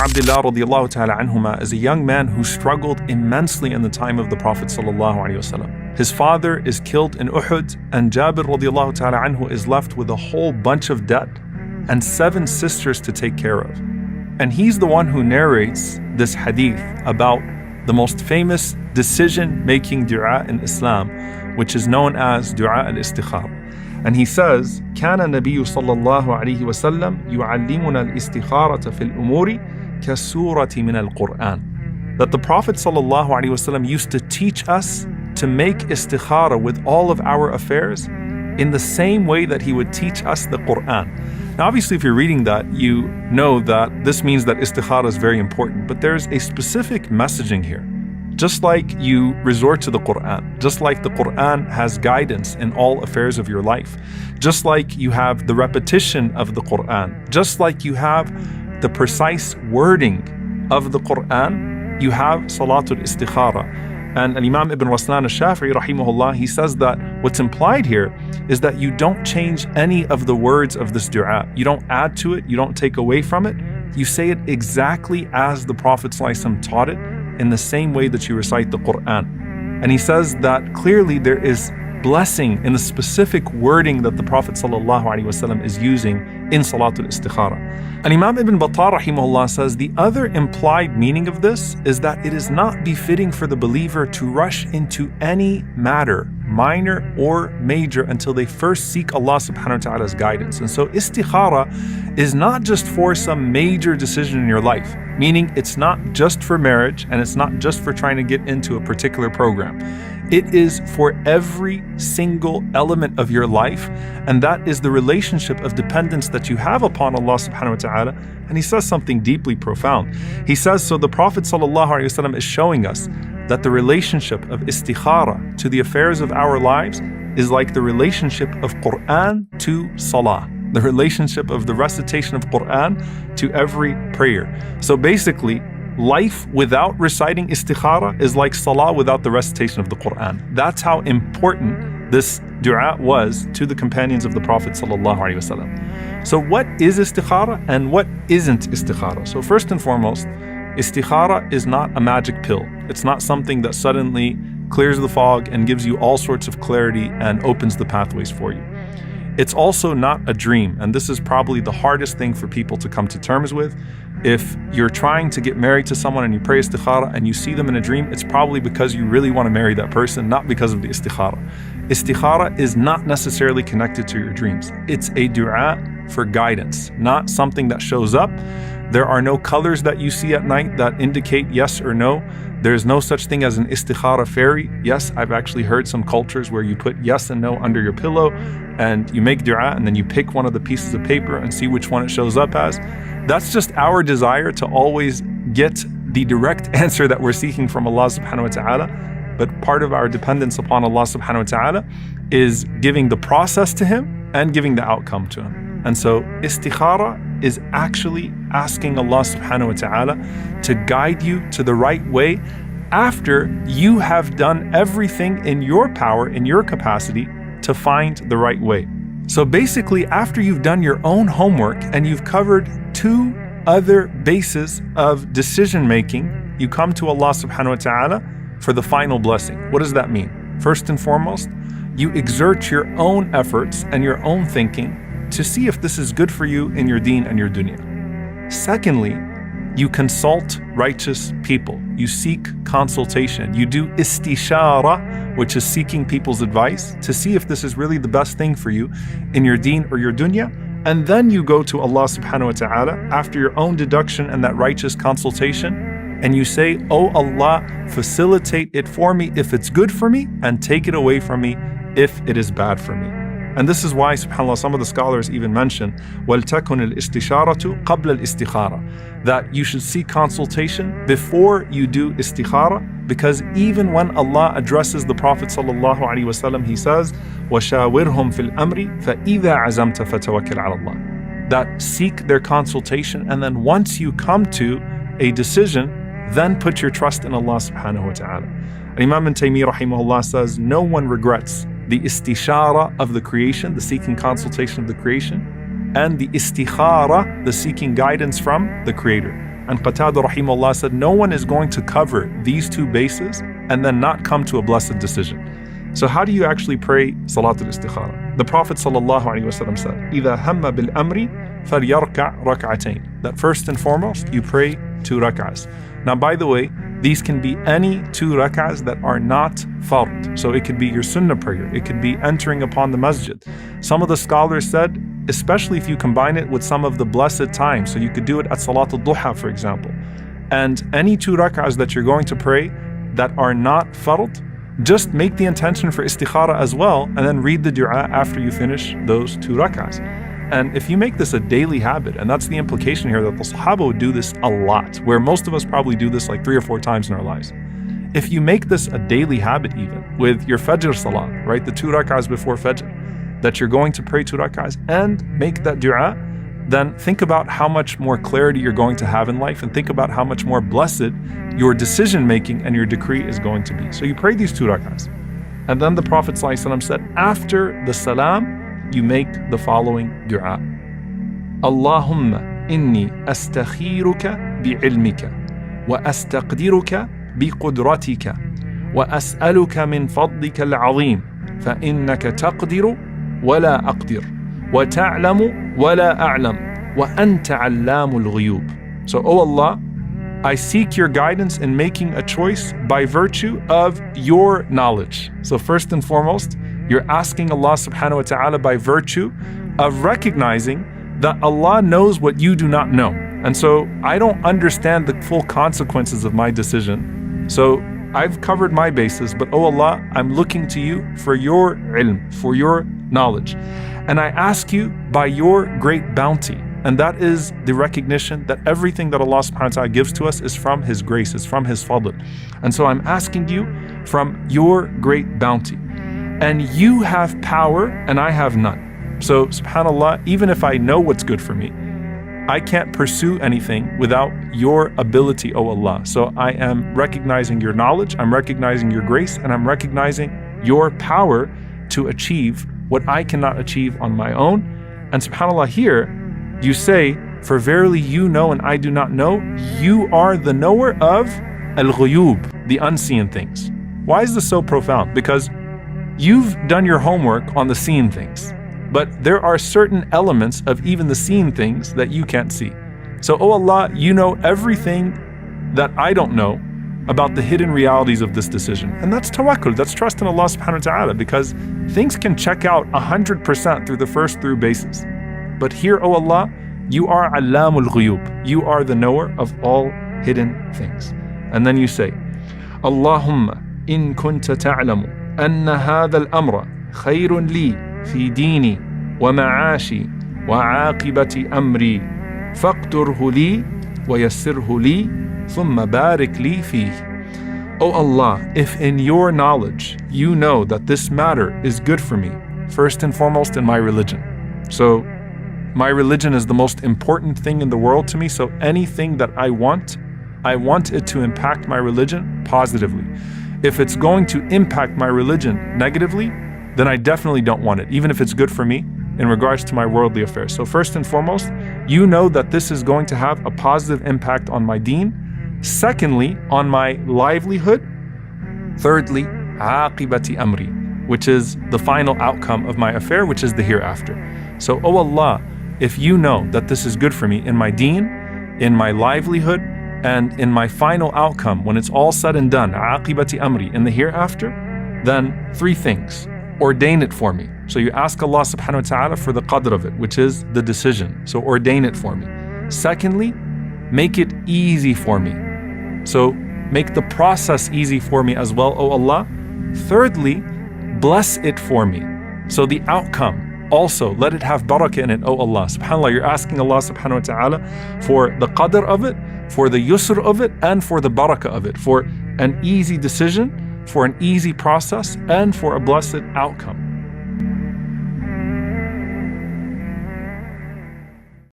Abdullah radiallahu ta'ala anhuma is a young man who struggled immensely in the time of the Prophet sallallahu alaihi wasallam. His father is killed in Uhud, and Jabir radiallahu ta'ala anhu is left with a whole bunch of debt and 7 sisters to take care of. And he's the one who narrates this hadith about the most famous decision-making dua in Islam, which is known as dua al-istikhara. And he says, كان النبي صلى الله عليه وسلم يعلمنا الاستخارة في الأمور كالسورة من القرآن. That the Prophet صلى الله عليه وسلم used to teach us to make istikhara with all of our affairs in the same way that he would teach us the Quran. Now obviously if you're reading that, you know that this means that istikhara is very important, but there's a specific messaging here. Just like you resort to the Quran, just like the Quran has guidance in all affairs of your life, just like you have the repetition of the Quran, just like you have the precise wording of the Quran, you have Salatul Istikhara. And Imam Ibn Raslan al-Shafi'i rahimahullah, he says that what's implied here is that you don't change any of the words of this dua. You don't add to it, you don't take away from it. You say it exactly as the Prophet ﷺ taught it, in the same way that you recite the Quran. And he says that clearly there is blessing in the specific wording that the Prophet ﷺ is using in Salatul Istikhara. And Imam Ibn Battal rahimahullah says the other implied meaning of this is that it is not befitting for the believer to rush into any matter, minor or major, until they first seek Allah subhanahu wa ta'ala's guidance. And so istikhara is not just for some major decision in your life, meaning it's not just for marriage and it's not just for trying to get into a particular program. It is for every single element of your life, and that is the relationship of dependence that you have upon Allah subhanahu wa ta'ala. And he says something deeply profound. He says, so the Prophet sallallahu alaihi wasallam is showing us that the relationship of istikhara to the affairs of our lives is like the relationship of Quran to Salah, the relationship of the recitation of Quran to every prayer. So basically, life without reciting istikhara is like salah without the recitation of the Quran. That's how important this dua was to the companions of the Prophet ﷺ. So what is istikhara and what isn't istikhara? So first and foremost, istikhara is not a magic pill. It's not something that suddenly clears the fog and gives you all sorts of clarity and opens the pathways for you. It's also not a dream, and this is probably the hardest thing for people to come to terms with. If you're trying to get married to someone and you pray istikhara and you see them in a dream, it's probably because you really want to marry that person, not because of the istikhara. Istikhara is not necessarily connected to your dreams. It's a dua for guidance, not something that shows up. There are no colors that you see at night that indicate yes or no. There's no such thing as an istikhara fairy. Yes, I've actually heard some cultures where you put yes and no under your pillow and you make dua and then you pick one of the pieces of paper and see which one it shows up as. That's just our desire to always get the direct answer that we're seeking from Allah subhanahu wa ta'ala. But part of our dependence upon Allah subhanahu wa ta'ala is giving the process to Him and giving the outcome to Him. And so istikhara is actually asking Allah subhanahu wa ta'ala to guide you to the right way after you have done everything in your power, in your capacity to find the right way. So basically, after you've done your own homework and you've covered 2 other bases of decision making, you come to Allah subhanahu wa ta'ala for the final blessing. What does that mean? First and foremost, you exert your own efforts and your own thinking to see if this is good for you in your deen and your dunya. Secondly, you consult righteous people. You seek consultation. You do istishara, which is seeking people's advice to see if this is really the best thing for you in your deen or your dunya. And then you go to Allah subhanahu wa ta'ala after your own deduction and that righteous consultation, and you say, "Oh Allah, facilitate it for me if it's good for me, and take it away from me if it is bad for me." And this is why, subhanAllah, some of the scholars even mention وَلْتَكُنِ الْإِسْتِشَارَةُ قَبْلَ الْإِسْتِخَارَةِ, that you should seek consultation before you do istikhara, because even when Allah addresses the Prophet ﷺ, He says, وَشَاوِرْهُمْ فِي الْأَمْرِ فَإِذَا عَزَمْتَ فَتَوَكِّلْ عَلَى اللَّهِ, that seek their consultation, and then once you come to a decision, then put your trust in Allah subhanahu wa ta'ala. Imam Ibn Taymiyyah rahimahullah says, no one regrets the istishara of the creation, the seeking consultation of the creation, and the istikhara, the seeking guidance from the Creator. And Qatada rahimahullah said, no one is going to cover these two bases and then not come to a blessed decision. So how do you actually pray Salatul Istikhara? The Prophet ﷺ said, إِذَا هَمَّ بِالْأَمْرِ فَلْيَرْكَعْ رَكْعَتَيْنِ. That first and foremost, you pray 2 rak'ahs. Now, by the way, these can be any 2 rak'ahs that are not fard. So it could be your sunnah prayer. It could be entering upon the masjid. Some of the scholars said, especially if you combine it with some of the blessed times. So you could do it at Salatul Duha, for example. And any 2 rak'ahs that you're going to pray that are not fard, just make the intention for istikhara as well, and then read the dua after you finish those 2 rak'ahs. And if you make this a daily habit, and that's the implication here, that the Sahaba would do this a lot, where most of us probably do this like 3 or 4 times in our lives. If you make this a daily habit even, with your Fajr Salah, right, the 2 rak'ahs before Fajr, that you're going to pray 2 rak'ahs and make that dua, then think about how much more clarity you're going to have in life, and think about how much more blessed your decision making and your decree is going to be. So you pray these 2 rak'ahs. And then the Prophet ﷺ said, after the salam, you make the following dua. Allahumma inni astakhiruka bi'ilmika wa astaqdiruka biqudratika wa as'aluka min fadlika al-azim fa innaka taqdiru wa la aqdir wa ta'lamu wa la a'lam wa anta 'allamul ghuyub. So, O Allah, I seek your guidance in making a choice by virtue of your knowledge. So first and foremost, you're asking Allah subhanahu wa ta'ala by virtue of recognizing that Allah knows what you do not know. And so I don't understand the full consequences of my decision. So I've covered my bases, but oh Allah, I'm looking to you for your ilm, for your knowledge. And I ask you by your great bounty. And that is the recognition that everything that Allah subhanahu wa ta'ala gives to us is from His grace, is from His fadl. And so I'm asking you from your great bounty. And you have power and I have none. So subhanAllah, even if I know what's good for me, I can't pursue anything without your ability, O Allah. So I am recognizing your knowledge, I'm recognizing your grace, and I'm recognizing your power to achieve what I cannot achieve on my own. And subhanAllah, here, you say, for verily you know and I do not know, you are the knower of al-ghuyub, the unseen things. Why is this so profound? Because you've done your homework on the seen things, but there are certain elements of even the seen things that you can't see. So, oh Allah, you know everything that I don't know about the hidden realities of this decision. And that's tawakkul, that's trust in Allah subhanahu wa ta'ala, because things can check out 100% through the first 3 bases. But here, O Allah, you are Allamul Ghuyub. You are the knower of all hidden things. And then you say, Allahumma in kunta ta'lamu anna hadha al-amra khayrun li fi dini wa ma'ashi wa aqibati amri faqturhu li wa yassirhu li thumma barik li fihi. O Allah, if in your knowledge you know that this matter is good for me, first and foremost in my religion. So my religion is the most important thing in the world to me, so anything that I want it to impact my religion positively. If it's going to impact my religion negatively, then I definitely don't want it, even if it's good for me in regards to my worldly affairs. So first and foremost, you know that this is going to have a positive impact on my deen. Secondly, on my livelihood. Thirdly, aqibati amri, which is the final outcome of my affair, which is the hereafter. So, oh Allah, if you know that this is good for me in my deen, in my livelihood, and in my final outcome, when it's all said and done, aqibati amri, in the hereafter, then 3 things. Ordain it for me. So you ask Allah subhanahu wa ta'ala for the qadr of it, which is the decision. So ordain it for me. Secondly, make it easy for me. So make the process easy for me as well, O Allah. Thirdly, bless it for me. So the outcome, also, let it have barakah in it, O Allah. SubhanAllah, you're asking Allah subhanahu wa ta'ala for the qadr of it, for the yusr of it, and for the barakah of it, for an easy decision, for an easy process, and for a blessed outcome.